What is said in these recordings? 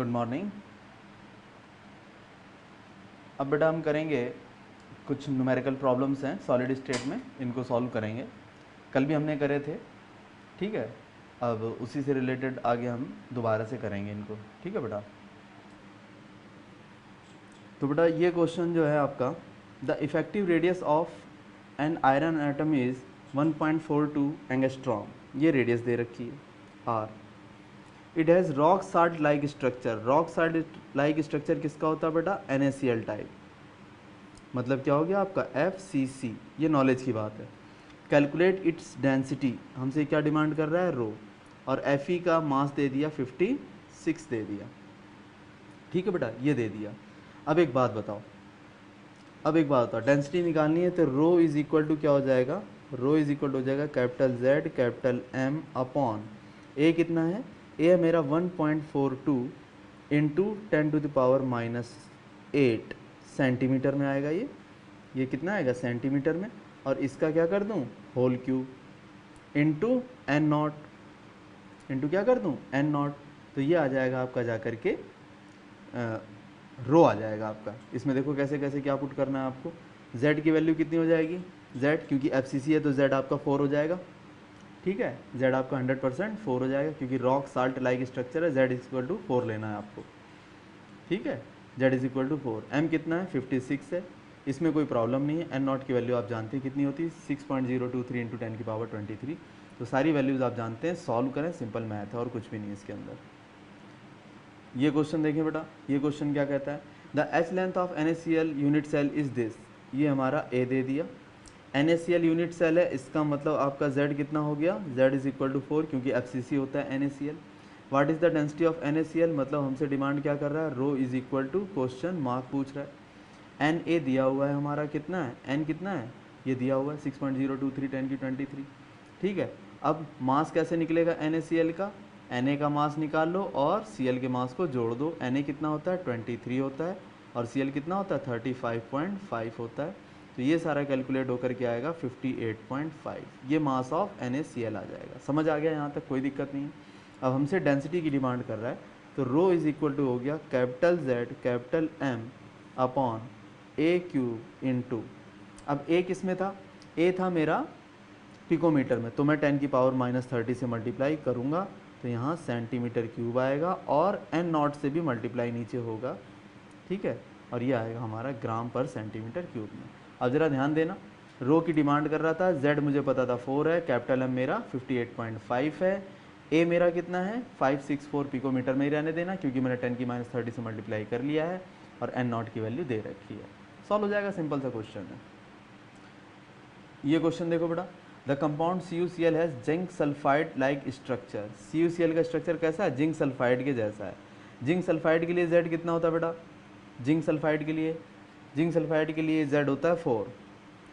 Good morning. अब बेटा हम करेंगे कुछ न्यूमेरिकल प्रॉब्लम्स हैं सॉलिड स्टेट में, इनको सॉल्व करेंगे। कल भी हमने करे थे, ठीक है। अब उसी से रिलेटेड आगे हम दोबारा से करेंगे इनको, ठीक है बेटा। तो बेटा ये क्वेश्चन जो है आपका, the effective radius of an iron atom is 1.42 angstrom, ये रेडियस दे रखी है R. It has rock salt like structure. Rock salt like structure किसका होता है बेटा? NaCl type. मतलब क्या हो गया आपका FCC, ये नॉलेज की बात है। कैलकुलेट इट्स डेंसिटी, हमसे क्या डिमांड कर रहा है? रो। और Fe का मास दे दिया 56 दे दिया, ठीक है बेटा, ये दे दिया। अब एक बात बताओ, डेंसिटी निकालनी है तो रो इज इक्वल टू क्या हो जाएगा? रो इज इक्वल हो जाएगा capital Z capital M upon A. कितना है? ए है मेरा 1.42 इंटू 10⁻⁻8 सेंटीमीटर में आएगा ये कितना आएगा? सेंटीमीटर में। और इसका क्या कर दूं? Whole cube into N naught, into क्या कर दूं? N naught. तो ये आ जाएगा आपका जा करके रो आ जाएगा आपका। इसमें देखो कैसे कैसे क्या पुट करना है आपको। Z की वैल्यू कितनी हो जाएगी? Z, क्योंकि FCC है तो Z आपका 4 हो जाएगा, ठीक है। Z आपका 100% 4 हो जाएगा, क्योंकि रॉक साल्ट लाइक स्ट्रक्चर है। Z इज इक्वल टू 4 लेना है आपको, ठीक है। Z is equal to 4। M कितना है? 56 है। इसमें कोई प्रॉब्लम नहीं है। N नॉट की वैल्यू आप जानते हैं कितनी होती है? 6.023 इंटू 10⁻23। तो सारी वैल्यूज़ आप जानते हैं। सॉल्व करें, सिंपल मैथ है और कुछ भी नहीं है इसके अंदर। ये क्वेश्चन देखें बेटा, ये क्वेश्चन क्या कहता है? The H length of NaCl unit cell is this. ये हमारा A दे दिया। NaCl यूनिट सेल है, इसका मतलब आपका Z कितना हो गया? Z इज इक्वल टू 4, क्योंकि FCC होता है NaCl। What is the density of NaCl, मतलब हमसे डिमांड क्या कर रहा है? Rho is equal to question mark पूछ रहा है। Na दिया हुआ है हमारा, कितना है? N कितना है? ये दिया हुआ है 6.023 10⁻23, ठीक है। अब मास कैसे निकलेगा NaCl का? Na का मास निकाल लो और Cl के मास को जोड़ दो। Na कितना होता है? 23 होता है, और Cl कितना होता है? 35.5 होता है। तो ये सारा कैलकुलेट होकर के आएगा 58.5। ये मास ऑफ NaCl आ जाएगा। समझ आ गया? यहाँ तक कोई दिक्कत नहीं है। अब हमसे डेंसिटी की डिमांड कर रहा है, तो रो इज इक्वल टू हो गया capital Z capital M upon A cube into, अब A किस में था? A था मेरा पिकोमीटर में, तो मैं 10⁻30 से मल्टीप्लाई करूँगा तो यहाँ सेंटीमीटर क्यूब आएगा, और N नॉट से भी मल्टीप्लाई नीचे होगा, ठीक है। और ये आएगा हमारा ग्राम पर सेंटीमीटर क्यूब में। अब ज़रा ध्यान देना, रो की डिमांड कर रहा था, Z मुझे पता था 4 है, कैपिटल M मेरा 58.5 है, A मेरा कितना है? 564 पिकोमीटर में ही रहने देना, क्योंकि मैंने 10⁻30 से मल्टीप्लाई कर लिया है, और N नॉट की वैल्यू दे रखी है। सॉल्व हो जाएगा, सिंपल सा क्वेश्चन है। ये क्वेश्चन देखो बेटा, the compound CuCl has zinc sulphide like structure. CuCl का स्ट्रक्चर कैसा है? जिंक सल्फाइड के जैसा है। जिंक सल्फाइड के लिए Z कितना होता है बेटा? जिंक सल्फाइड के लिए Z होता है 4।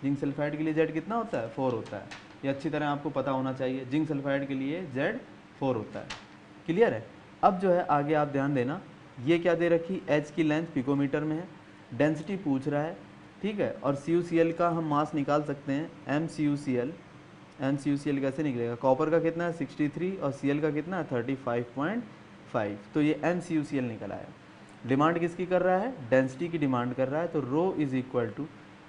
जिंक सल्फाइड के लिए Z कितना होता है? 4 होता है। ये अच्छी तरह आपको पता होना चाहिए। जिंक सल्फाइड के लिए Z 4 होता है। क्लियर है? अब जो है आगे आप ध्यान देना, ये क्या दे रखी? H की लेंथ पिकोमीटर में है, डेंसिटी पूछ रहा है, ठीक है। और CuCl का हम मास निकाल सकते हैं, MCuCl कैसे निकलेगा? कॉपर का कितना है? 63, और Cl का कितना है? 35.5। तो ये MCuCl निकल आया। डिमांड किसकी कर रहा है? डेंसिटी की डिमांड कर रहा है। तो rho is equal to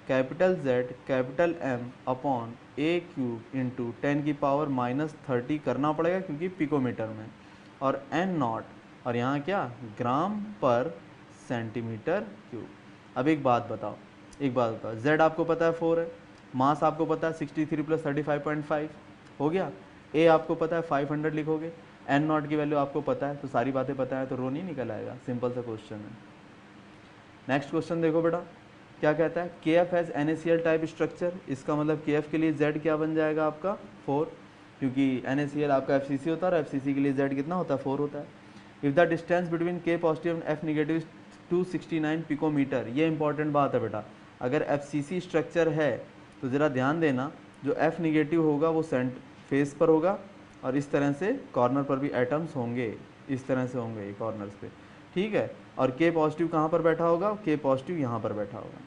capital Z capital M upon A cube into 10⁻30 करना पड़ेगा, क्योंकि पिकोमीटर में, और N नॉट, और यहाँ क्या? ग्राम पर सेंटीमीटर क्यूब। अब एक बात बताओ, Z आपको पता है 4 है, मास आपको पता है 63 प्लस 35.5 हो गया, A आपको पता है 500 लिखोगे, N नॉट की वैल्यू आपको पता है, तो सारी बातें पता है, तो रो नहीं निकल आएगा। सिंपल सा क्वेश्चन है। नेक्स्ट क्वेश्चन देखो बेटा, क्या कहता है? KF has NaCl type structure. इसका मतलब KF के लिए Z क्या बन जाएगा आपका? 4, क्योंकि NaCl आपका FCC होता है, और FCC के लिए Z कितना होता है? 4 होता है। If the distance between K positive and F negative 269 picometre, ये इंपॉर्टेंट बात है बेटा। अगर FCC स्ट्रक्चर है तो ज़रा ध्यान देना, जो F निगेटिव होगा वो फेस पर होगा, और इस तरह से कॉर्नर पर भी एटम्स होंगे, इस तरह से होंगे ये कॉर्नर्स पे, ठीक है। और K पॉजिटिव कहाँ पर बैठा होगा? K पॉजिटिव यहाँ पर बैठा होगा,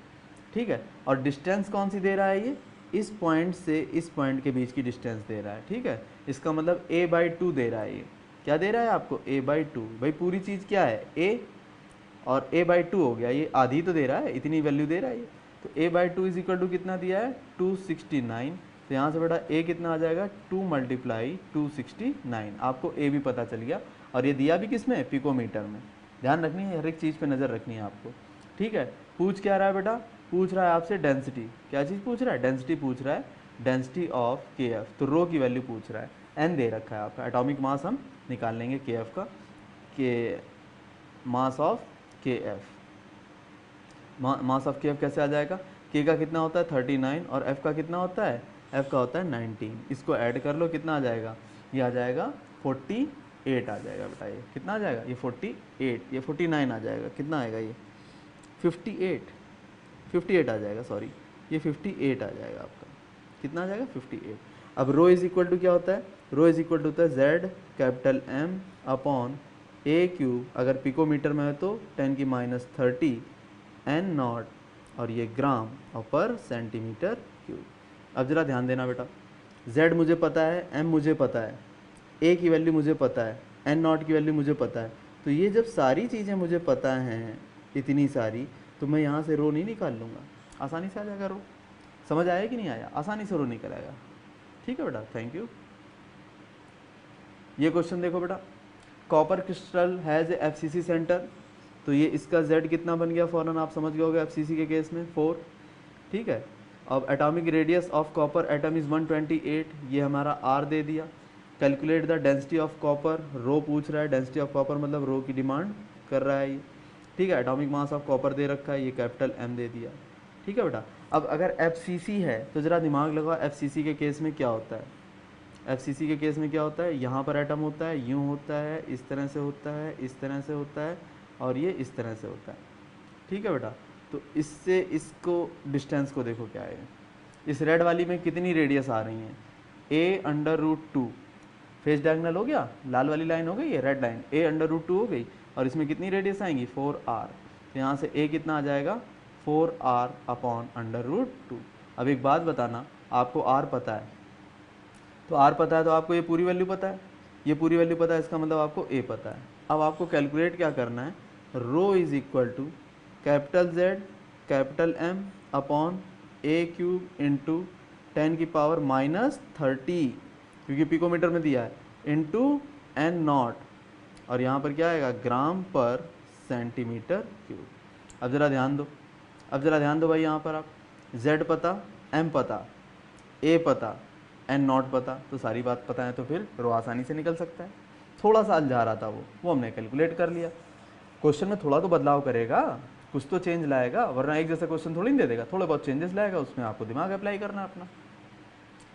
ठीक है। और डिस्टेंस कौन सी दे रहा है? ये इस पॉइंट से इस पॉइंट के बीच की डिस्टेंस दे रहा है, ठीक है। इसका मतलब A/2 दे रहा है ये, क्या दे रहा है आपको, a/2। भाई पूरी चीज़ क्या है, a और a/2 हो गया, ये आधी तो दे रहा है, इतनी वैल्यू दे रहा है ये। तो a/2 इज इक्वल टू कितना दिया है, 269। तो यहाँ से बेटा a कितना आ जाएगा, 2 × 269। आपको a भी पता चल गया, और ये दिया भी किस में, पिकोमीटर में। ध्यान रखनी है, हर एक चीज़ पे नज़र रखनी है आपको, ठीक है। पूछ क्या रहा है बेटा, पूछ रहा है आपसे डेंसिटी। क्या चीज़ पूछ रहा है, डेंसिटी पूछ रहा है, डेंसिटी ऑफ kf। तो रो की वैल्यू पूछ रहा है, n दे रखा है आपका। एटॉमिक मास हम निकाल लेंगे kf का, के mass of kf। Mass of kf कैसे आ जाएगा, k का कितना होता है 39 और f का कितना होता है, f का होता है 19। इसको ऐड कर लो, कितना आ जाएगा, ये आ जाएगा 48 आ जाएगा बेटा। ये कितना आ जाएगा, ये 48, ये 49 आ जाएगा, कितना आएगा ये 58 आ जाएगा, सॉरी ये 58 आ जाएगा आपका। कितना आ जाएगा 58। अब रो इज इक्वल टू क्या होता है, रो इज इक्वल टू होता है Z capital M upon a³ अगर पिकोमीटर में है तो 10⁻30 n नॉट, और ये ग्राम और पर सेंटीमीटर क्यूब। अब जरा ध्यान देना बेटा, z मुझे पता है, m मुझे पता है, a की वैल्यू मुझे पता है, n नॉट की वैल्यू मुझे पता है। तो ये जब सारी चीज़ें मुझे पता हैं, इतनी सारी, तो मैं यहाँ से रो नहीं निकाल लूँगा, आसानी से आ जाएगा रो। समझ आया कि नहीं आया, आसानी से रो निकल आएगा, ठीक है बेटा, थैंक यू। ये क्वेश्चन देखो बेटा, copper crystal has a FCC centre. तो ये इसका Z कितना बन गया, फ़ौरन आप समझ गए होगे FCC के केस में 4, ठीक है। अब atomic radius of copper atom is 128, ये हमारा R दे दिया। Calculate the density of copper, rho पूछ रहा है, डेंसिटी ऑफ कॉपर मतलब रो की डिमांड कर रहा है ये, ठीक है। एटॉमिक मास ऑफ कॉपर दे रखा है, ये कैपिटल M दे दिया, ठीक है बेटा। अब अगर FCC है तो ज़रा दिमाग लगाओ, FCC के केस में क्या होता है, FCC के केस में क्या होता है, यहाँ पर एटम होता है, यूँ होता है, इस तरह से होता है, इस तरह से होता है, और ये इस तरह से होता है, ठीक है बेटा। तो इससे इसको डिस्टेंस को देखो क्या है, इस रेड वाली में कितनी रेडियस आ रही हैं, a√2 फेस डायगोनल हो गया, लाल वाली लाइन हो गई है रेड लाइन, a√2 हो गई, और इसमें कितनी रेडियस आएंगी 4r। तो यहाँ से a कितना आ जाएगा 4r अपॉन √2। अब एक बात बताना, आपको r पता है, तो r पता है तो आपको ये पूरी वैल्यू पता है, ये पूरी वैल्यू पता है, इसका मतलब आपको a पता है। अब आपको कैलकुलेट क्या करना है, rho is equal to capital Z capital M upon a³ into 10⁻⁻30, क्योंकि पिकोमीटर में दिया है, इंटू n नॉट, और यहाँ पर क्या आएगा ग्राम पर सेंटीमीटर क्यूब। अब ज़रा ध्यान दो, अब ज़रा ध्यान दो भाई, यहाँ पर आप Z पता, M पता, A पता, n नॉट पता, तो सारी बात पता है, तो फिर रो आसानी से निकल सकता है। थोड़ा सा अलझा रहा था वो हमने कैलकुलेट कर लिया। क्वेश्चन में थोड़ा तो बदलाव करेगा, कुछ तो चेंज लाएगा, वरना एक जैसा क्वेश्चन थोड़ी नहीं दे देगा, थोड़े बहुत चेंजेस लाएगा, उसमें आपको दिमाग अप्लाई करना है अपना।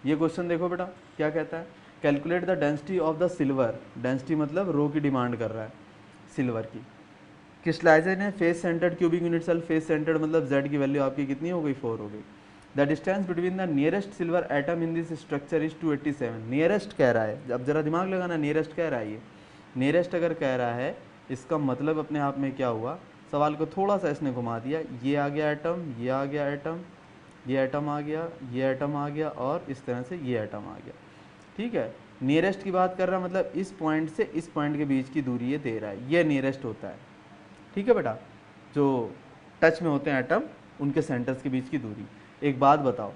ये क्वेश्चन देखो बेटा क्या कहता है, calculate the density of the silver, density मतलब रो की डिमांड कर रहा है सिल्वर की। क्रिस्टलाइजेशन है face centred cubic unit cell, face centred मतलब Z की वैल्यू आपकी कितनी हो गई 4 हो गई। The distance between the nearest silver atom in this structure is 287। Nearest कह रहा है, अब जरा दिमाग लगाना, नियरेस्ट कह रहा है, ये नियरेस्ट अगर कह रहा है इसका मतलब अपने आप में क्या हुआ, सवाल को थोड़ा सा इसने घुमा दिया, ये आ गया एटम, ये आ गया एटम, ये एटम आ गया, ये एटम आ गया, और इस तरह से ये एटम आ गया, ठीक है। नियरेस्ट की बात कर रहा है मतलब इस पॉइंट से इस पॉइंट के बीच की दूरी ये दे रहा है, ये नियरेस्ट होता है, ठीक है बेटा। जो टच में होते हैं एटम, उनके सेंटर्स के बीच की दूरी। एक बात बताओ,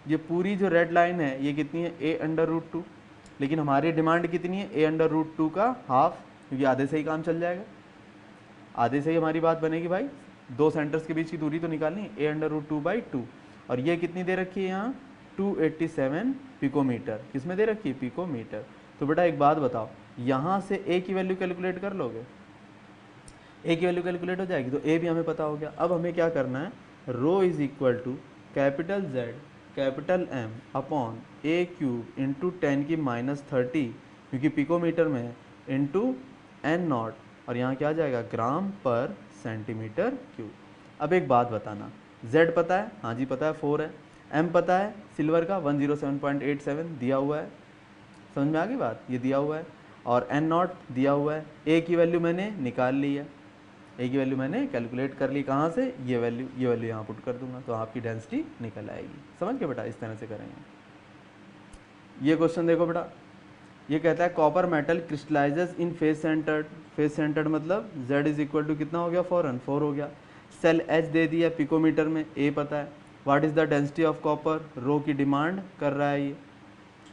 ये पूरी जो रेड लाइन है ये कितनी है, a√2, लेकिन हमारी डिमांड कितनी है, a√2 का हाफ, क्योंकि आधे से ही काम चल जाएगा, आधे से ही हमारी बात बनेगी भाई। दो सेंटर्स के बीच की दूरी तो निकालनी है, a√2/2, और ये कितनी दे रखी है यहाँ 287 पिकोमीटर, किसमें दे रखी है, पिकोमीटर। तो बेटा एक बात बताओ, यहाँ से a की वैल्यू कैलकुलेट कर लोगे, a की वैल्यू कैलकुलेट हो जाएगी, तो a भी हमें पता हो गया। अब हमें क्या करना है, rho is equal to capital Z capital M upon a³ into 10⁻30, क्योंकि पिकोमीटर में है, इंटू n नॉट, और यहाँ क्या आ जाएगा ग्राम पर सेंटीमीटर क्यूब। अब एक बात बताना, Z पता है, हाँ जी पता है 4 है, M पता है सिल्वर का 107.87 दिया हुआ है, समझ में आ गई बात, ये दिया हुआ है, और n नॉट दिया हुआ है। a की वैल्यू मैंने निकाल ली है, a की वैल्यू मैंने कैलकुलेट कर ली, कहाँ से, ये वैल्यू यहाँ पुट कर दूंगा, तो आपकी डेंसिटी निकल आएगी। समझ के बेटा, इस तरह से करेंगे। ये क्वेश्चन देखो बेटा, ये कहता है कॉपर मेटल क्रिस्टलाइजेस इन फेस सेंटर्ड, फेस सेंटर्ड मतलब Z इज इक्वल टू कितना हो गया 4 हो गया। सेल H दे दिया पिकोमीटर में, A पता है। What is the density of copper, rho की डिमांड कर रहा है ये,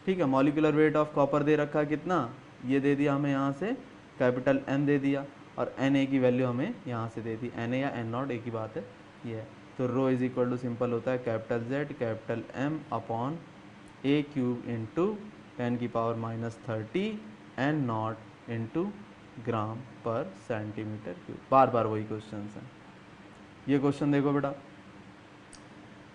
ठीक है। मॉलिकुलर वेट ऑफ कॉपर दे रखा है कितना, ये दे दिया हमें यहाँ से कैपिटल M दे दिया, और Na की वैल्यू हमें यहाँ से दे दी, Na या N0 एक ही बात है ये है। तो rho is equal to simple होता है capital Z capital M upon A cube into 10 की पावर -30 N0 इंटू ग्राम पर सेंटीमीटर क्यूब। बार बार वही क्वेश्चन हैं। ये क्वेश्चन देखो बेटा,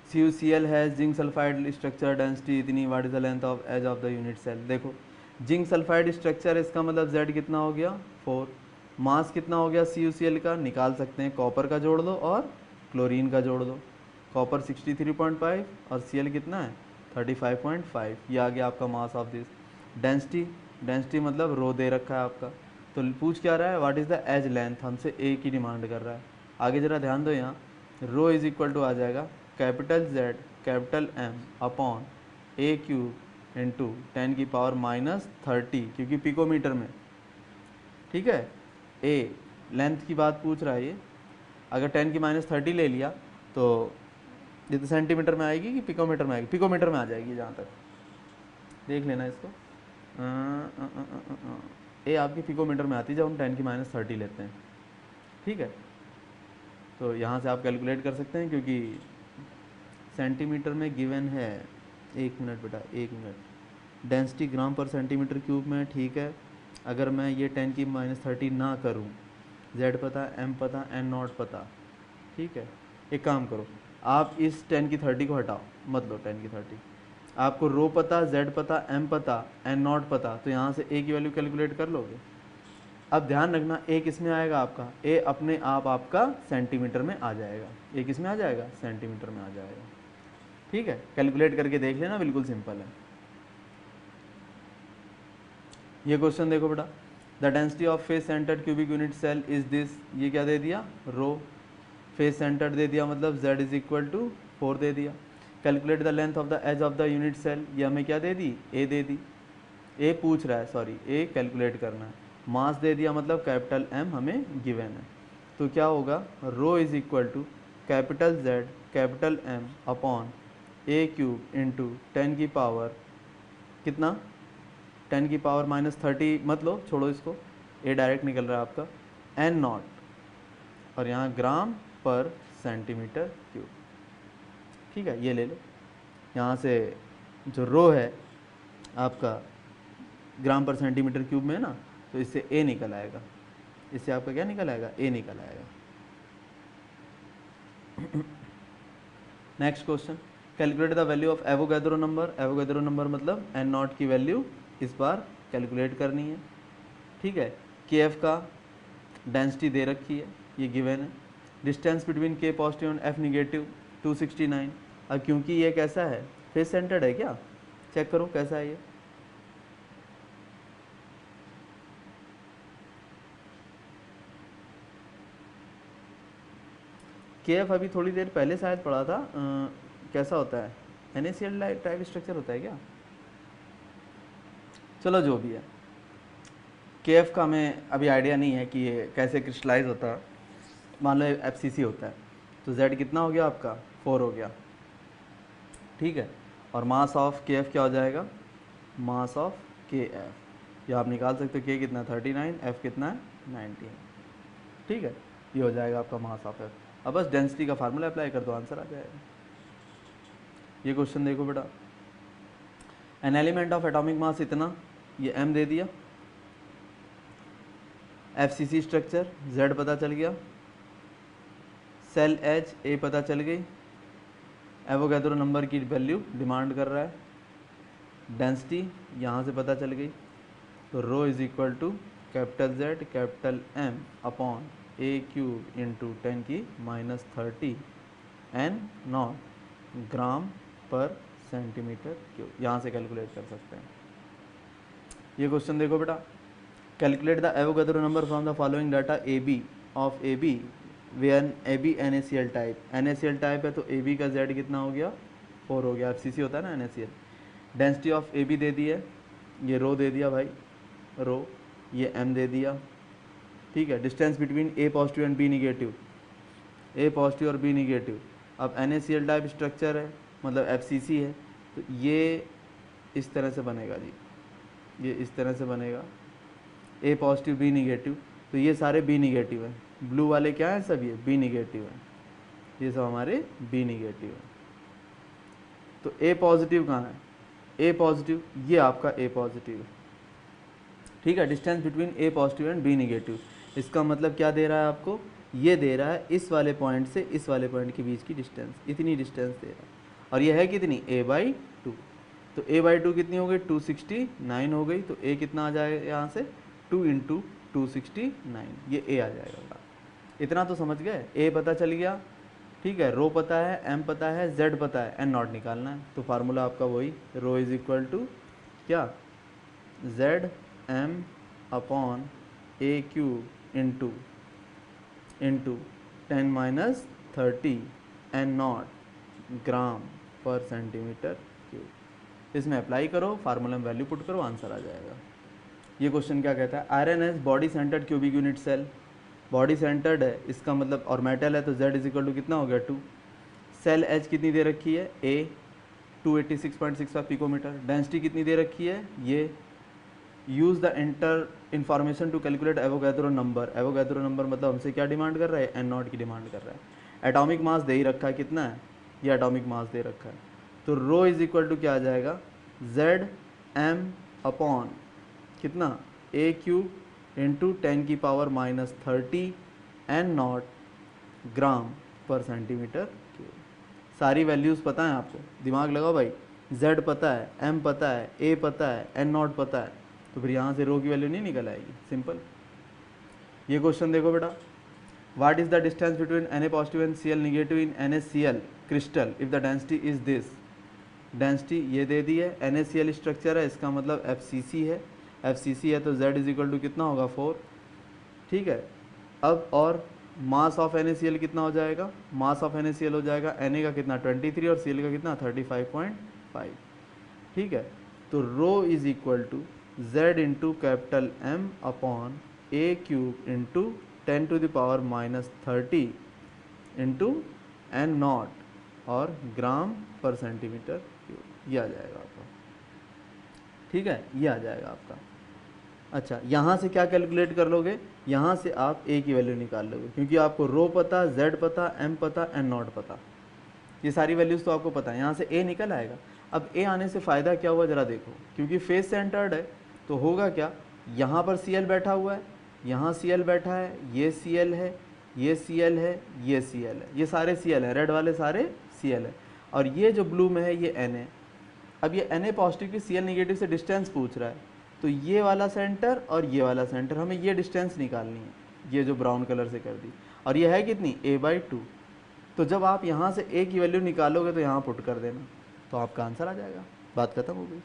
CuCl has zinc sulphide structure density इतनी, what is the length of edge of the unit cell. देखो zinc sulphide structure, इसका मतलब Z कितना हो गया 4, मास कितना हो गया CuCl का, निकाल सकते हैं, कॉपर का जोड़ दो और क्लोरीन का जोड़ दो। कॉपर 63.5 और Cl कितना है 35.5, ये आ गया आपका mass of this. Density, density मतलब रो दे रखा है आपका, तो पूछ क्या रहा है what is the edge length, हमसे A की डिमांड कर रहा है। आगे जरा ध्यान दो, यहाँ रो इज इक्वल टू आ जाएगा capital Z capital M upon A cube into 10 की पावर -30, क्योंकि पिकोमीटर में, ठीक है। A लेंथ की बात पूछ रहा है ये, अगर 10 की -30 ले लिया तो ये तो सेंटीमीटर में आएगी कि पिकोमीटर में आएगी, पिकोमीटर में आ जाएगी, जहाँ तक देख लेना इसको। ए आपकी पिकोमीटर में आती है जब हम 10 की -30 लेते हैं, ठीक है। तो यहाँ से आप कैलकुलेट कर सकते हैं, क्योंकि सेंटीमीटर में गिवन है, 1 मिनट बेटा 1 मिनट, डेंसिटी ग्राम पर सेंटीमीटर क्यूब में, ठीक है। अगर मैं ये 10 की -30 ना करूँ, Z पता, M पता, N0 पता, ठीक है। एक काम करो, आप इस 10 की 30 को हटाओ, मत लो 10 की 30, आपको रो पता, Z पता, M पता, N0 पता, तो यहाँ से A की वैल्यू कैलकुलेट कर लोगे। अब ध्यान रखना A किस में आएगा आपका, A अपने आप आपका सेंटीमीटर में आ जाएगा, A किस में आ जाएगा सेंटीमीटर में आ जाएगा, ठीक है। कैलकुलेट करके देख लेना, बिल्कुल सिंपल है। ये क्वेश्चन देखो बेटा, the density of face centred cubic unit cell is this, ये क्या दे दिया रो, फेस सेंटर्ड दे दिया मतलब Z इज इक्वल टू 4 दे दिया। Calculate the length of the edge of the unit cell, ये हमें क्या दे दी A दे दी, A पूछ रहा है, सॉरी A कैलकुलेट करना है। मास दे दिया मतलब कैपिटल M हमें गिवन है, तो क्या होगा rho is equal to capital Z capital M upon A cube into 10 की पावर कितना 10 की पावर -30, मत लो, छोड़ो इसको, A डायरेक्ट निकल रहा है आपका N0, और यहाँ ग्राम पर सेंटीमीटर क्यूब, ठीक है। ये ले लो, यहाँ से जो रो है आपका ग्राम पर सेंटीमीटर क्यूब में है ना, तो इससे A निकल आएगा, इससे आपका क्या निकल आएगा A निकल आएगा। Next question, calculate the value of Avogadro number, Avogadro number मतलब N0 की वैल्यू इस बार कैलकुलेट करनी है, ठीक है। KF का डेंसिटी दे रखी है, ये गिवन है। Distance between K positive and F negative 269। अब क्योंकि ये कैसा है फेस सेंटर्ड है, क्या चेक करो कैसा है ये, KF अभी थोड़ी देर पहले शायद पढ़ा था, कैसा होता है NaCl टाइप स्ट्रक्चर होता है क्या, चलो जो भी है। KF का हमें अभी आइडिया नहीं है कि ये कैसे क्रिस्टलाइज होता है, मान लो FCC होता है, तो Z कितना हो गया आपका 4 हो गया, ठीक है। और मास ऑफ KF क्या हो जाएगा, मास ऑफ KF, या आप निकाल सकते हो K कितना 39, F कितना है 19, ठीक है। ये हो जाएगा आपका मास ऑफ F। अब बस डेंसिटी का फार्मूला अप्लाई कर दो, आंसर आ जाएगा। ये क्वेश्चन देखो बेटा, an element of atomic mass इतना, ये M दे दिया, FCC स्ट्रक्चर Z पता चल गया, सेल H A पता चल गई, एवोगैड्रो नंबर की वैल्यू डिमांड कर रहा है, डेंसिटी यहाँ से पता चल गई, तो rho is equal to capital Z capital M upon A cube into 10 की -30 N0 ग्राम पर सेंटीमीटर क्यूब, यहाँ से कैलकुलेट कर सकते हैं। ये क्वेश्चन देखो बेटा, calculate the Avogadro number from the following data AB of AB where AB NaCl type, NaCl type है तो AB का Z कितना हो गया 4 हो गया, FCC होता है ना NaCl। डेंसिटी ऑफ AB दे दी है ये रो दे दिया भाई, रो, ये m दे दिया, ठीक है। Distance between A positive and B negative, A positive और B निगेटिव। अब NaCl टाइप स्ट्रक्चर है, मतलब FCC है, तो ये इस तरह से बनेगा जी, ये इस तरह से बनेगा, A पॉजिटिव B निगेटिव, तो ये सारे B निगेटिव हैं। ब्लू वाले क्या हैं, सब ये B निगेटिव हैं, ये सब हमारे B निगेटिव हैं। तो A पॉजिटिव कहाँ है, A पॉजिटिव, ये आपका A पॉजिटिव है, ठीक है। Distance between A positive and B negative, इसका मतलब क्या दे रहा है आपको, ये दे रहा है इस वाले पॉइंट से इस वाले पॉइंट के बीच की डिस्टेंस, इतनी डिस्टेंस दे रहा है। और ये है कितनी, A/2, तो A/2 कितनी हो गई, 269 हो गई। तो A कितना आ जाएगा यहाँ से, 2 × 269, ये A आ जाएगा। इतना तो समझ गए, A पता चल गया, ठीक है। रो पता है, M पता है, Z पता है, N नॉट निकालना है। तो फार्मूला आपका वही, रो इज इक्वल टू क्या, ZM/AQ into 10⁻30 N naught gram पर सेंटीमीटर क्यूब। इसमें अप्लाई करो, फार्मूला में वैल्यू पुट करो, आंसर आ जाएगा। ये क्वेश्चन क्या कहता है, iron as body centred cubic unit cell, body centred है इसका मतलब, और मेटल है तो Z इज इक्वल टू कितना हो गया, 2। सेल एज कितनी दे रखी है, A 286.65 पिकोमीटर। डेंसिटी कितनी दे रखी है, ये। Use the inter information to calculate Avogadro number. Avogadro number मतलब हमसे क्या डिमांड कर रहा है, N नॉट की डिमांड कर रहा है। एटॉमिक मास दे ही रखा है, कितना है, ये एटॉमिक मास दे रखा है। तो रो इज इक्वल टू क्या आ जाएगा, ZM/ कितना, AQ into 10⁻³ N naught gram पर सेंटीमीटर क्यूब। सारी वैल्यूज़ पता है आपको, दिमाग लगाओ भाई। Z पता है, M पता है, A पता है, N नॉट पता है, तो फिर यहाँ से रो की वैल्यू नहीं निकल आएगी, सिंपल। ये क्वेश्चन देखो बेटा, what is the distance between Na positive and Cl negative in NaCl crystal if the density is this. Density ये दे दी है, NaCl स्ट्रक्चर है, इसका मतलब FCC है, FCC है तो Z इज इक्वल टू कितना होगा, 4, ठीक है। अब और मास ऑफ NaCl कितना हो जाएगा, मास ऑफ NaCl हो जाएगा Na का कितना 23 और Cl का कितना 35.5, ठीक है। तो rho is equal to Z into capital M/A³ into 10⁻³ into N naught और ग्राम पर सेंटीमीटर क्यूब, ये आ जाएगा आपका, ठीक है, ये आ जाएगा आपका। अच्छा, यहाँ से क्या कैलकुलेट कर लोगे, यहाँ से आप A की वैल्यू निकाल लोगे, क्योंकि आपको रो पता, Z पता, M पता, N नॉट पता, ये सारी वैल्यूज़ तो आपको पता है। यहाँ से A निकल आएगा। अब A आने से फ़ायदा क्या हुआ ज़रा देखो, क्योंकि फेस सेंटर्ड है तो होगा क्या, यहाँ पर Cl बैठा हुआ है, यहाँ Cl बैठा है, ये Cl है, ये Cl है, ये Cl है, ये सारे Cl है, रेड वाले सारे Cl है, और ये जो ब्लू में है ये Na। अब ये Na पॉजिटिव की Cl निगेटिव से डिस्टेंस पूछ रहा है, तो ये वाला सेंटर और ये वाला सेंटर, हमें ये डिस्टेंस निकालनी है, ये जो ब्राउन कलर से कर दी, और ये है कितनी, A/2। तो जब आप यहाँ से A की वैल्यू निकालोगे तो यहाँ पुट कर देना, तो आपका आंसर आ जाएगा, बात खत्म हो गई,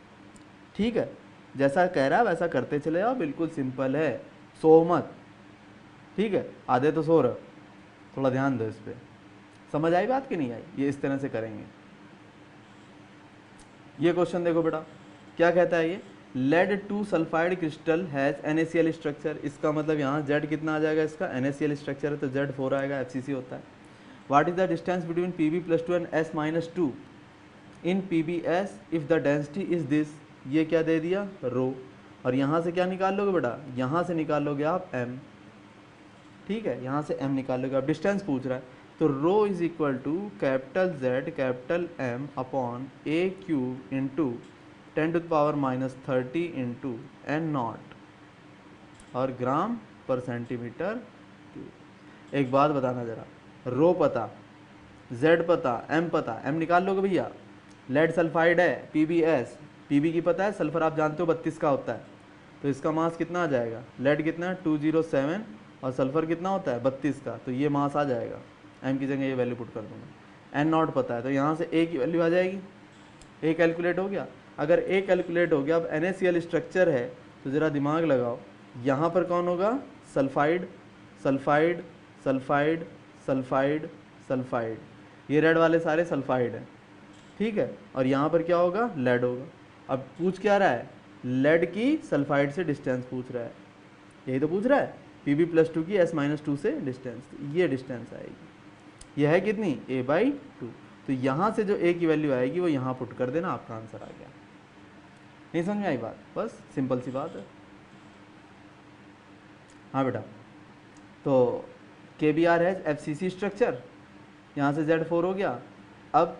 ठीक है। जैसा कह रहा है वैसा करते चले जाओ, बिल्कुल सिंपल है, सो मत, ठीक है। आधे तो सो रहे, थोड़ा ध्यान दो इस पर। समझ आई बात कि नहीं आई, ये इस तरह से करेंगे। ये क्वेश्चन देखो बेटा, क्या कहता है ये, lead 2 sulphide crystal has NaCl structure, इसका मतलब यहाँ Z कितना आ जाएगा, इसका NaCl स्ट्रक्चर है तो Z 4 आएगा, FCC होता है। What is the distance between Pb+2 and S-2 in PbS if the density is this, ये क्या दे दिया, रो, और यहाँ से क्या निकाल लोगे बेटा, यहाँ से निकाल लोगे आप M, ठीक है, यहाँ से M निकाल लोगे, अब डिस्टेंस पूछ रहा है, तो rho is equal to capital Z capital M/A³ into 10⁻³ into N naught और ग्राम पर सेंटीमीटर क्यूब। एक बात बताना ज़रा, रो पता, Z पता, M पता, M निकाल लोगे भैया। लेड सल्फाइड है, PbS, Pb की पता है, सल्फर आप जानते हो 32 का होता है, तो इसका मास कितना आ जाएगा, लेड कितना है 207 और सल्फर कितना होता है 32 का, तो ये मास आ जाएगा। M की जगह ये वैल्यू पुट कर दूँगा। N नॉट पता है तो यहाँ से A की वैल्यू आ जाएगी, A कैलकुलेट हो गया। अगर A कैलकुलेट हो गया, अब NaCl स्ट्रक्चर है तो ज़रा दिमाग लगाओ, यहाँ पर कौन होगा, sulphide sulphide sulphide sulphide sulphide, ये रेड वाले सारे सल्फाइड हैं, ठीक है, और यहाँ पर क्या होगा, लेड होगा। अब पूछ क्या रहा है, लेड की सल्फाइड से डिस्टेंस पूछ रहा है, यही तो पूछ रहा है, Pb+2 की S-2 से डिस्टेंस, ये डिस्टेंस आएगी, यह है कितनी a/2। तो यहाँ से जो a की वैल्यू आएगी वो यहाँ पुट कर देना, आपका आंसर आ गया। नहीं समझ में आई बात? बस सिंपल सी बात है। हाँ बेटा, तो KBR है FCC स्ट्रक्चर, यहाँ से Z4 हो गया। अब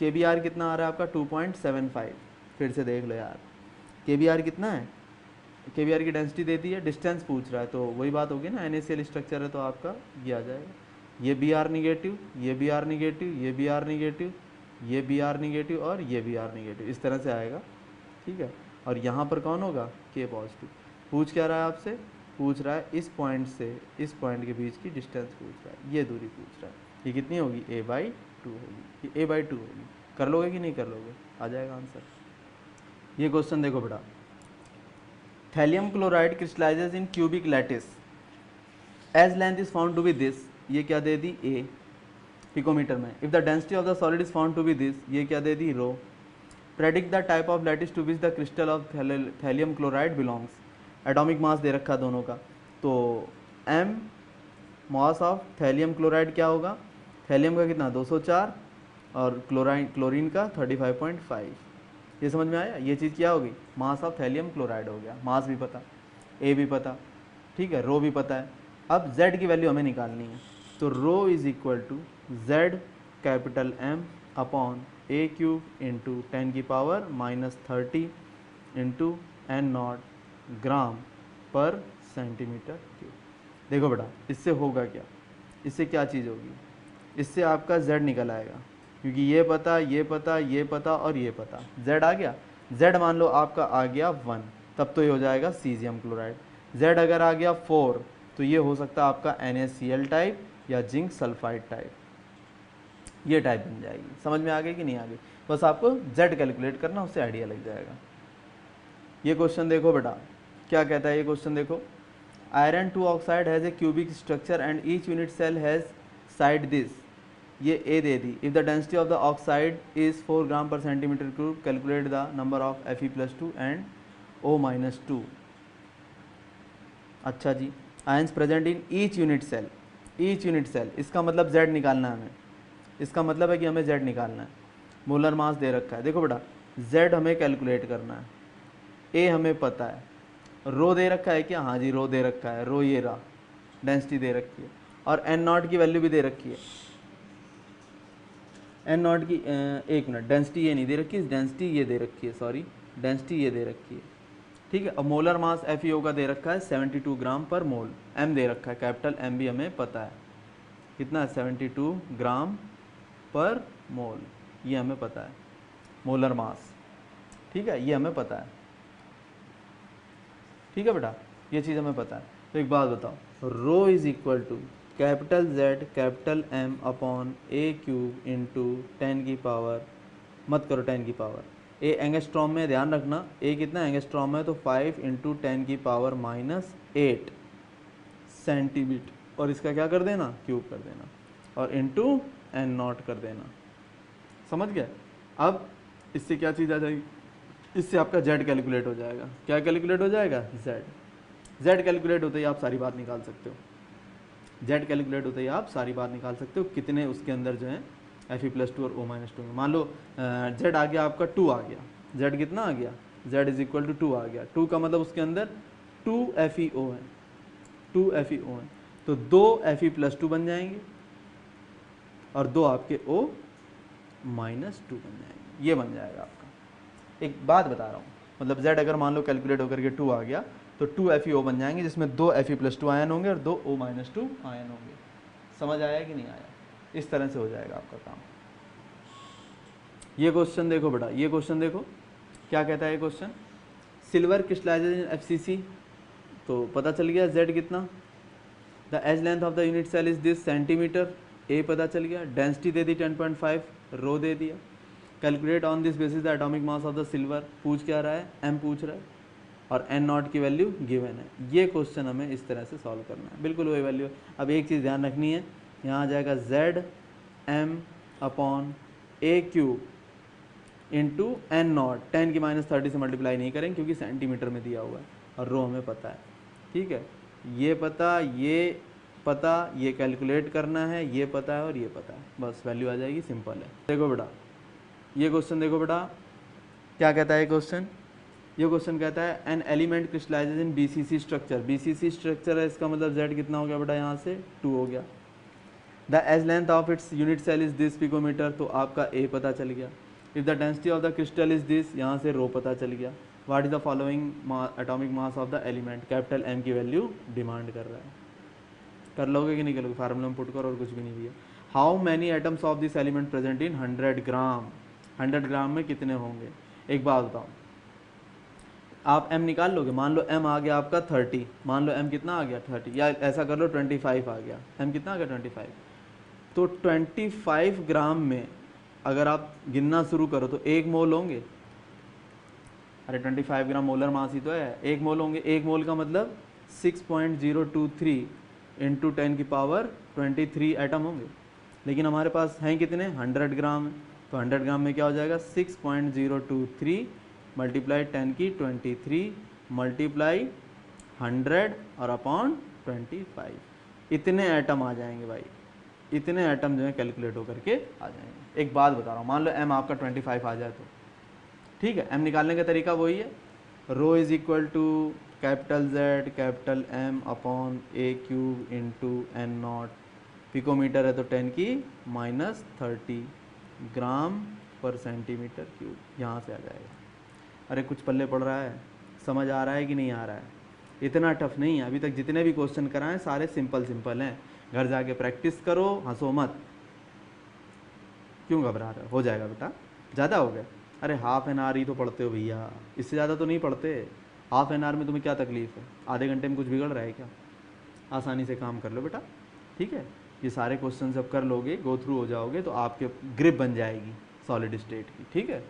KBR कितना आ रहा है आपका 2.75, फिर से देख लो यार, KBR कितना है, KBR की डेंसिटी दे दी है, डिस्टेंस पूछ रहा है, तो वही बात होगी ना, NaCl स्ट्रक्चर है तो आपका ये आ जाएगा, ये Br निगेटिव, ये Br निगेटिव, ये Br निगेटिव, ये Br निगेटिव और ये Br निगेटिव, इस तरह से आएगा, ठीक है। और यहाँ पर कौन होगा, K पॉजिटिव। पूछ क्या रहा है आपसे, पूछ रहा है इस पॉइंट से इस पॉइंट के बीच की डिस्टेंस पूछ रहा है, ये दूरी पूछ रहा है, ये कितनी होगी a/2 होगी, ये a/2 होगी। कर लोगे कि नहीं कर लोगे, आ जाएगा आंसर। ये क्वेश्चन देखो बेटा, thallium chloride crystallises in cubic lattice edge length is found to be this, ये क्या दे दी a पिकोमीटर में। If the density of the solid is found to be this, ये क्या दे दी rho. Predict the type of lattice to which the crystal of thallium chloride belongs. Atomic mass दे रखा दोनों का, तो m mass of thallium chloride क्या होगा, थैलियम का कितना 204 और क्लोरीन का 35.5। ये समझ में आया, ये चीज़ क्या होगी, मास ऑफ थैलियम क्लोराइड हो गया, मास भी पता, ए भी पता, ठीक है, रो भी पता है। अब z की वैल्यू हमें निकालनी है, तो rho is equal to z capital M upon a³ into 10⁻³ into n0 gram पर सेंटीमीटर क्यूब। देखो बेटा, इससे होगा क्या, इससे क्या चीज़ होगी, इससे आपका z निकल आएगा, क्योंकि ये पता, ये पता, ये पता और ये पता, z आ गया। z मान लो आपका आ गया 1, तब तो ये हो जाएगा सीजियम क्लोराइड। z अगर आ गया 4, तो ये हो सकता है आपका NaCl टाइप या जिंक सल्फाइड टाइप, ये टाइप बन जाएगी। समझ में आ गई कि नहीं आ गई, बस आपको z कैलकुलेट करना, उससे आइडिया लग जाएगा। ये क्वेश्चन देखो बेटा, क्या कहता है ये क्वेश्चन देखो, iron 2 oxide has a cubic structure and each unit cell has side this, ये ए दे दी। If the density of the oxide is 4 gram पर centimetre cube, calculate the number of Fe+2 and O-2। अच्छा जी, ions present in each unit cell, each unit cell, इसका मतलब Z निकालना है हमें, इसका मतलब है कि हमें Z निकालना है। मोलर मास दे रखा है, देखो बेटा Z हमें कैलकुलेट करना है, ए हमें पता है, रो दे रखा है क्या, हाँ जी रो दे रखा है, रो ये रहा, डेंसिटी दे रखी है, और n0 की वैल्यू भी दे रखी है, n0 की एक मिनट, डेंसिटी ये नहीं दे रखी, डेंसिटी ये दे रखी है, सॉरी डेंसिटी ये दे रखी है, ठीक है। और मोलर मास FeO का दे रखा है 72 ग्राम पर मोल, M दे रखा है, कैपिटल M भी हमें पता है कितना है 72 ग्राम पर मोल, ये हमें पता है मोलर मास, ठीक है, ये हमें पता है, ठीक है बेटा, ये चीज़ हमें पता है। तो एक बात बताओ, rho is equal to capital Z capital M upon a³ into 10 की पावर, मत करो 10 की पावर, ए एंगस्ट्रॉम में ध्यान रखना, ए कितना एंगस्ट्रॉम है, तो 5 इंटू 10 की पावर -8 सेंटीमीटर, और इसका क्या कर देना, क्यूब कर देना, और इंटू n0 कर देना। समझ गए? अब इससे क्या चीज़ आ जाएगी, इससे आपका Z कैलकुलेट हो जाएगा। क्या कैलकुलेट हो जाएगा, Z कैलकुलेट होते ही आप सारी बात निकाल सकते हो, Z कैलकुलेट होते ही आप सारी बात निकाल सकते हो, कितने उसके अंदर जो है Fe+2 और O-2 में। मान लो Z आ गया आपका 2 आ गया, Z कितना आ गया, Z इज इक्वल टू 2 आ गया, 2 का मतलब उसके अंदर 2 FeO है, 2 FeO है, तो 2 Fe+2 बन जाएंगे और 2 आपके O-2 बन जाएंगे, ये बन जाएगा आपका। एक बात बता रहा हूँ, मतलब Z अगर मान लो कैलकुलेट होकर के 2 आ गया, तो 2 FeO बन जाएंगे, जिसमें 2 Fe+2 आयन होंगे और 2 O-2 आयन होंगे। समझ आया कि नहीं आया? इस तरह से हो जाएगा आपका काम। ये क्वेश्चन देखो बेटा, ये क्वेश्चन देखो क्या कहता है ये question, silver crystallizes in FCC, तो पता चल गया Z कितना, the edge length of the unit cell is this centimetre, A पता चल गया, डेंसिटी दे दी 10.5, रो दे दिया, calculate on this basis the atomic mass of the silver, पूछ क्या रहा है, M पूछ रहा है, और n0 की वैल्यू गिवन है। ये क्वेश्चन हमें इस तरह से सॉल्व करना है, बिल्कुल वही वैल्यू। अब एक चीज़ ध्यान रखनी है, यहाँ आ जाएगा Z M upon a³ into N naught, 10 की -30 से मल्टीप्लाई नहीं करेंगे क्योंकि सेंटीमीटर में दिया हुआ है और रो हमें पता है। ठीक है, ये पता, ये कैलकुलेट करना है, ये पता है और ये पता है, बस वैल्यू आ जाएगी, सिंपल है। देखो बेटा, ये क्वेश्चन देखो बेटा, क्या कहता है क्वेश्चन? ये क्वेश्चन कहता है an element crystallises in BCC structure. BCC structure है, इसका मतलब z कितना हो गया बेटा, यहाँ से 2 हो गया। The edge length of its unit cell is this picometre, तो आपका a पता चल गया। If the density of the crystal is this, यहाँ से रो पता चल गया। What is the following atomic mass of the element, capital M की वैल्यू डिमांड कर रहा है। कर लोगे कि नहीं करोगे? फार्मूला में पुट करो और कुछ भी नहीं दिया। How many atoms of this element present in 100 ग्राम, 100 ग्राम में कितने होंगे? एक बात बताओ, आप m निकाल लोगे? मान लो m आ गया आपका 30, मान लो m कितना आ गया 30, या ऐसा कर लो 25 आ गया, m कितना आ गया 25। तो 25 ग्राम में अगर आप गिनना शुरू करो तो 1 मोल होंगे। अरे 25 ग्राम मोलर मास ही तो है, 1 मोल होंगे। 1 मोल का मतलब 6.023 इंटू 10 की पावर 23 एटम होंगे। लेकिन हमारे पास हैं कितने? 100 ग्राम है, तो 100 ग्राम में क्या हो जाएगा? 6.023 मल्टीप्लाई 10 की 23 मल्टीप्लाई 100 और अपॉन 25, इतने एटम आ जाएंगे भाई, इतने एटम जो है कैलकुलेट होकर के आ जाएंगे। एक बात बता रहा हूँ, मान लो m आपका 25 आ जाए तो ठीक है, m निकालने का तरीका वही है, rho is equal to capital Z capital M upon A³ into N naught, picometre है तो 10 की -30 ग्राम पर सेंटीमीटर क्यूब, यहाँ से आ जाएगा। अरे कुछ पल्ले पड़ रहा है? समझ आ रहा है कि नहीं आ रहा है? इतना टफ नहीं है, अभी तक जितने भी क्वेश्चन कराएं सारे सिंपल सिंपल हैं। घर जाके प्रैक्टिस करो, हंसो मत। क्यों घबरा रहे हो? हो जाएगा बेटा। ज़्यादा हो गया? अरे हाफ एन आवर ही तो पढ़ते हो भैया, इससे ज़्यादा तो नहीं पढ़ते। हाफ एन आवर में तुम्हें क्या तकलीफ है? आधे घंटे में कुछ बिगड़ रहा है क्या? आसानी से काम कर लो बेटा, ठीक है। ये सारे क्वेश्चन जब कर लोगे, गो थ्रू हो जाओगे, तो आपके ग्रिप बन जाएगी सॉलिड स्टेट की, ठीक है।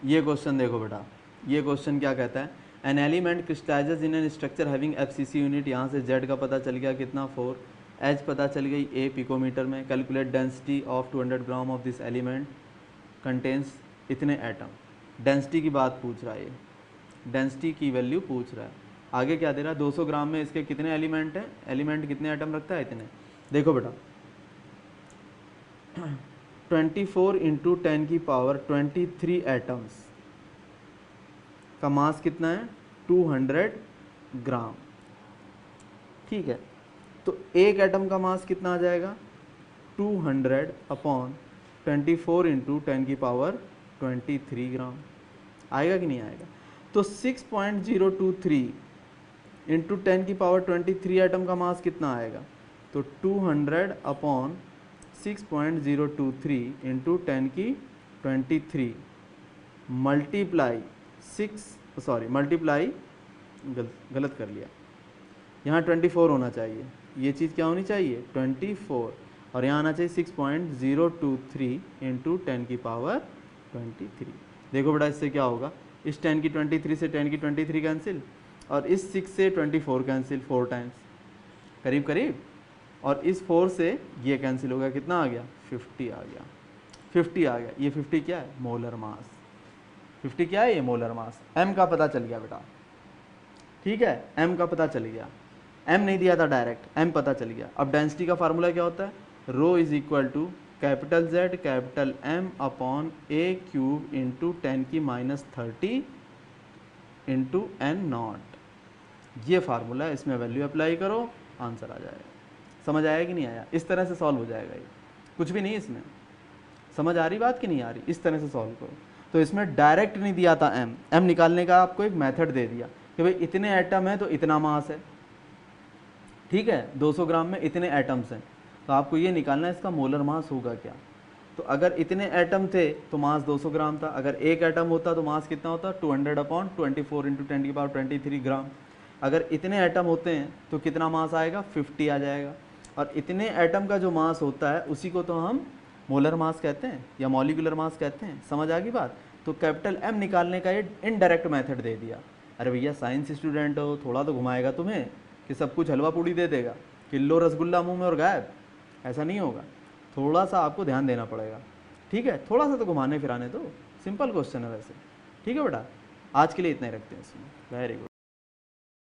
ये क्वेश्चन देखो बेटा, ये क्वेश्चन क्या कहता है? An element crystallises in an structure having FCC unit, यहाँ से z का पता चल गया कितना 4, h पता चल गई a पिकोमीटर में। Calculate density of 200 gram of this element contains इतने एटम। डेंसिटी की बात पूछ रहा है, ये डेंसिटी की वैल्यू पूछ रहा है। आगे क्या दे रहा है? 200 ग्राम में इसके कितने एलिमेंट हैं? एलिमेंट कितने एटम रखता है? इतने। देखो बेटा 24 इंटू 10 की पावर 23 एटम्स का मास कितना है? 200 ग्राम, ठीक है। तो एक एटम का मास कितना आ जाएगा? 200 अपॉन 24 इंटू 10 की पावर 23 ग्राम। आएगा कि नहीं आएगा? तो 6.023 इंटू 10 की पावर 23 एटम का मास कितना आएगा? तो 200 अपॉन 6.023 इंटू 10 की 23 मल्टीप्लाई मल्टीप्लाई गलत कर लिया, यहाँ 24 होना चाहिए, ये चीज़ क्या होनी चाहिए? 24, और यहाँ आना चाहिए 6.023 इंटू 10 की पावर 23। देखो बेटा इससे क्या होगा? इस 10 की 23 से 10 की 23 कैंसिल, और इस 6 से 24 कैंसिल 4 टाइम्स करीब करीब, और इस 4 से ये कैंसिल हो गया, कितना आ गया? 50 आ गया, 50 आ गया। ये 50 क्या है? Molar mass. 50 क्या है? ये मोलर मास। m का पता चल गया बेटा, ठीक है, m का पता चल गया। m नहीं दिया था डायरेक्ट, m पता चल गया। अब डेंसिटी का फार्मूला क्या होता है? Rho is equal to capital Z capital M upon A³ into 10 की -30 इंटू एन नॉट। ये फार्मूला है, इसमें वैल्यू अप्लाई करो, आंसर आ जाएगा। समझ आया कि नहीं आया? इस तरह से सॉल्व हो जाएगा ये, कुछ भी नहीं इसमें। समझ आ रही बात कि नहीं आ रही? इस तरह से सॉल्व करो। तो इसमें डायरेक्ट नहीं दिया था m निकालने का, आपको एक मेथड दे दिया कि भाई इतने एटम है तो इतना मास है, ठीक है। 200 ग्राम में इतने एटम्स हैं, तो आपको ये निकालना है इसका मोलर मास होगा क्या। तो अगर इतने एटम थे तो मास 200 ग्राम था, अगर एक एटम होता तो मास कितना होता? 200 अपॉन 24 इंटू 10 की पावर 23 ग्राम। अगर इतने एटम होते हैं तो कितना मास आएगा? 50 आ जाएगा। और इतने एटम का जो मास होता है उसी को तो हम मोलर मास कहते हैं या मॉलिक्यूलर मास कहते हैं। समझ आ गई बात? तो कैपिटल M निकालने का ये इनडायरेक्ट मेथड दे दिया। अरे भैया साइंस स्टूडेंट हो, थोड़ा तो घुमाएगा तुम्हें कि सब कुछ हलवा पूड़ी दे देगा, किलो रसगुल्ला मुंह में और गायब, ऐसा नहीं होगा। थोड़ा सा आपको ध्यान देना पड़ेगा, ठीक है, थोड़ा सा तो घुमाने फिराने दो, सिंपल क्वेश्चन है वैसे। ठीक है बेटा, आज के लिए इतना ही रखते हैं इसमें। Very good.